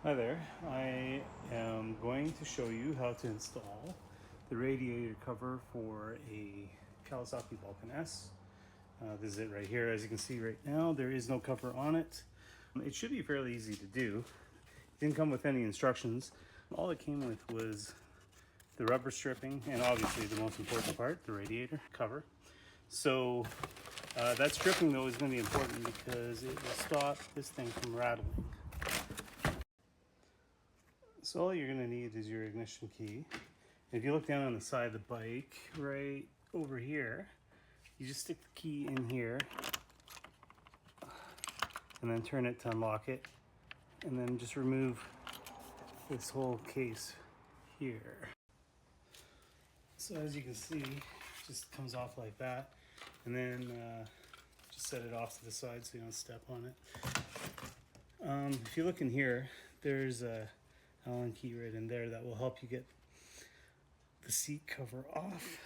Hi there, I am going to show you how to install the radiator cover for a Kawasaki Vulcan S. This is it right here. As you can see right now, there is no cover on it. It should be fairly easy to do. It didn't come with any instructions. All it came with was the rubber stripping and obviously the most important part, the radiator cover. So that stripping though is going to be important because it will stop this thing from rattling. So all you're going to need is your ignition key. And if you look down on the side of the bike, right over here, you just stick the key in here and then turn it to unlock it. And then just remove this whole case here. So as you can see, it just comes off like that. And then just set it off to the side so you don't step on it. If you look in here, there's a Allen key right in there that will help you get the seat cover off.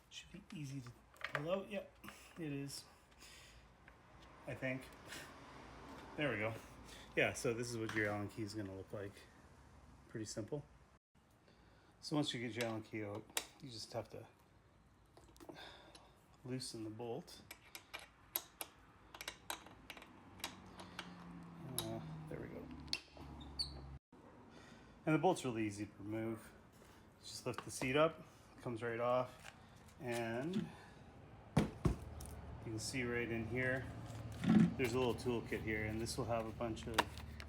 Should be easy to pull out. Yep, it is, I think. There we go. Yeah, so this is what your Allen key is going to look like. Pretty simple. So once you get your Allen key out, you just have to loosen the bolt. There we go. And the bolt's really easy to remove. Just lift the seat up, it comes right off, and you can see right in here, there's a little toolkit here, and this will have a bunch of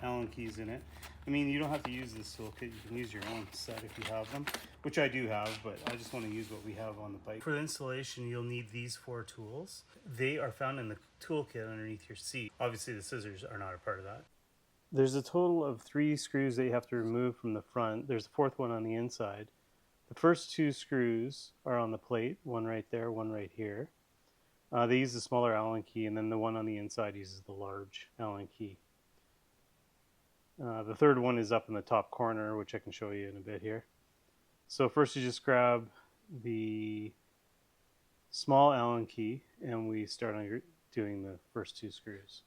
Allen keys in it. I mean, you don't have to use this toolkit, you can use your own set if you have them, which I do have, but I just want to use what we have on the bike. For the installation, you'll need these 4 tools. They are found in the toolkit underneath your seat. Obviously, the scissors are not a part of that. There's a total of 3 screws that you have to remove from the front. There's a 4th one on the inside. The first 2 screws are on the plate, one right there, one right here. They use the smaller Allen key, and then the one on the inside uses the large Allen key. The 3rd one is up in the top corner, which I can show you in a bit here. So first you just grab the small Allen key, and we start on doing the first 2 screws.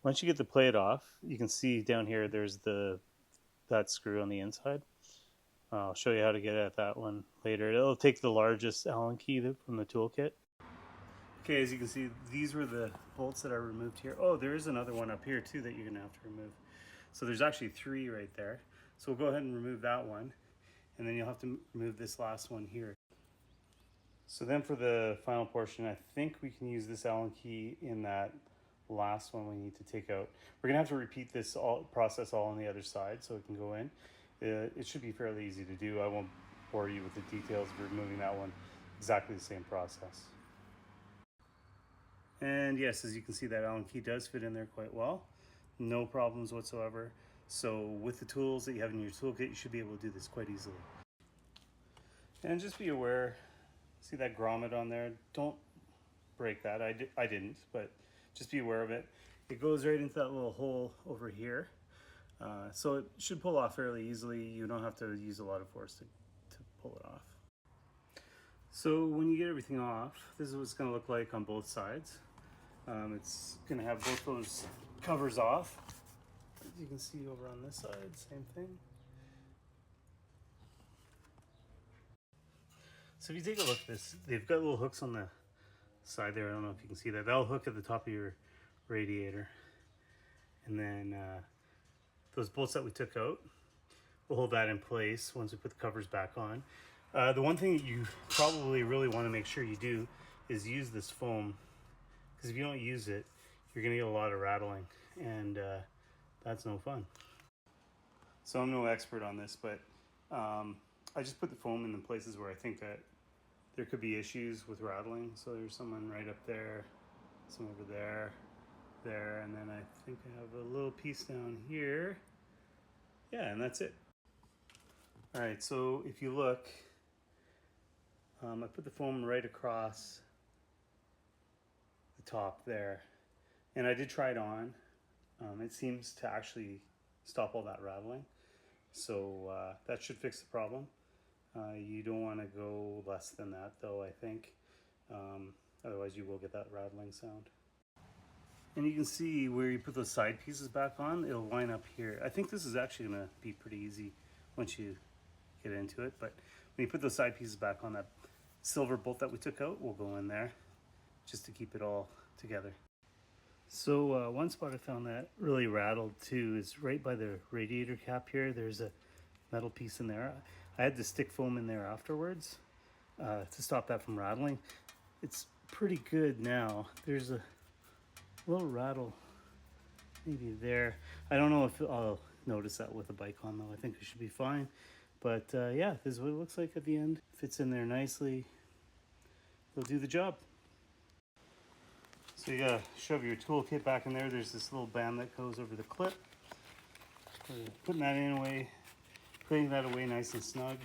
Once you get the plate off, you can see down here there's that screw on the inside. I'll show you how to get at that one later. It'll take the largest Allen key from the toolkit. Okay, as you can see, these were the bolts that I removed here. Oh, there is another one up here too that you're going to have to remove. So there's actually 3 right there. So we'll go ahead and remove that one, and then you'll have to remove this last one here. So then for the final portion, I think we can use this Allen key in that last one we need to take out. We're gonna have to repeat this process all on the other side so it can go in. It should be fairly easy to do. I won't bore you with the details of removing that one. Exactly the same process. And yes, as you can see, that Allen key does fit in there quite well. No problems whatsoever. So with the tools that you have in your toolkit, you should be able to do this quite easily. And just be aware, see that grommet on there? Don't break that. I didn't, but just be aware of it. It goes right into that little hole over here. So it should pull off fairly easily. You don't have to use a lot of force to pull it off. So when you get everything off, this is what it's going to look like on both sides. It's going to have both those covers off. As you can see over on this side, same thing. So if you take a look at this, they've got little hooks on the side there. I don't know if you can see that. That'll hook at the top of your radiator. And then those bolts that we took out, we'll hold that in place once we put the covers back on. The one thing that you probably really want to make sure you do is use this foam, because if you don't use it, you're going to get a lot of rattling, and that's no fun. So I'm no expert on this, but I just put the foam in the places where I think that there could be issues with rattling. So there's someone right up there, some over there, and then I think I have a little piece down here. Yeah, and that's it. All right, so if you look, I put the foam right across top there. And I did try it on. It seems to actually stop all that rattling. So that should fix the problem. You don't want to go less than that though, I think. Otherwise you will get that rattling sound. And you can see where you put those side pieces back on, it'll line up here. I think this is actually gonna be pretty easy once you get into it, but when you put those side pieces back on, that silver bolt that we took out will go in there just to keep it all together. So one spot I found that really rattled too is right by the radiator cap here. There's a metal piece in there. I had to stick foam in there afterwards to stop that from rattling. It's pretty good now. There's a little rattle maybe there. I don't know if I'll notice that with the bike on though. I think it should be fine. But yeah, this is what it looks like at the end. Fits in there nicely. It'll do the job. So you gotta shove your toolkit back in there. There's this little band that goes over the clip. Putting that in away, putting that away nice and snug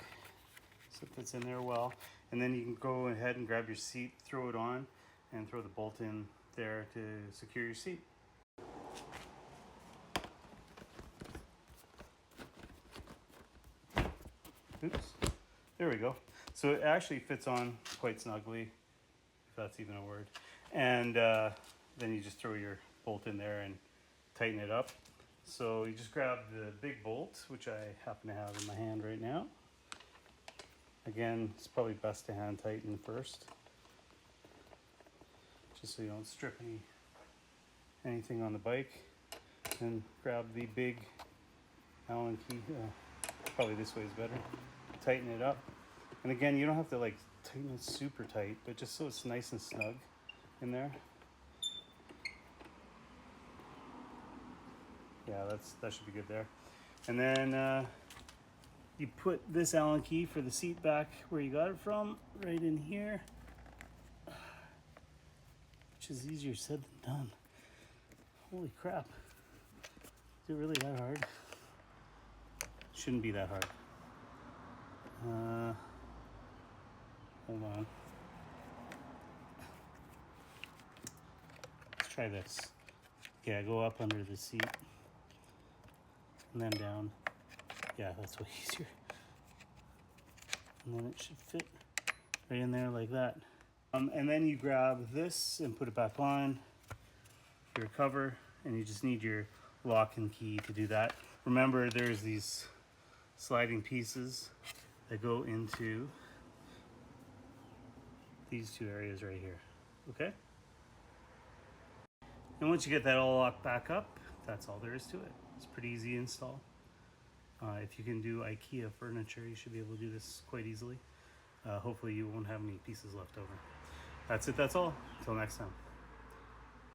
so it fits in there well. And then you can go ahead and grab your seat, throw it on, and throw the bolt in there to secure your seat. Oops, there we go. So it actually fits on quite snugly, if that's even a word. And then you just throw your bolt in there and tighten it up. So you just grab the big bolt, which I happen to have in my hand right now. Again, it's probably best to hand tighten first, just so you don't strip anything on the bike. And grab the big Allen key. Probably this way is better. Tighten it up. And again, you don't have to like tighten it super tight, but just so it's nice and snug in there. Yeah, that should be good there. And then you put this Allen key for the seat back where you got it from, right in here, which is easier said than done. Holy crap. Is it really that hard? Shouldn't be that hard. Hold on. Let's try this. Yeah, go up under the seat and then down. Yeah, that's way easier. And then it should fit right in there like that. And then you grab this and put it back on your cover, and you just need your lock and key to do that. Remember, there's these sliding pieces that go into these two areas right here, okay? And once you get that all locked back up, that's all there is to it. It's pretty easy to install. If you can do IKEA furniture, you should be able to do this quite easily. Hopefully you won't have any pieces left over. That's it, that's all. Until next time.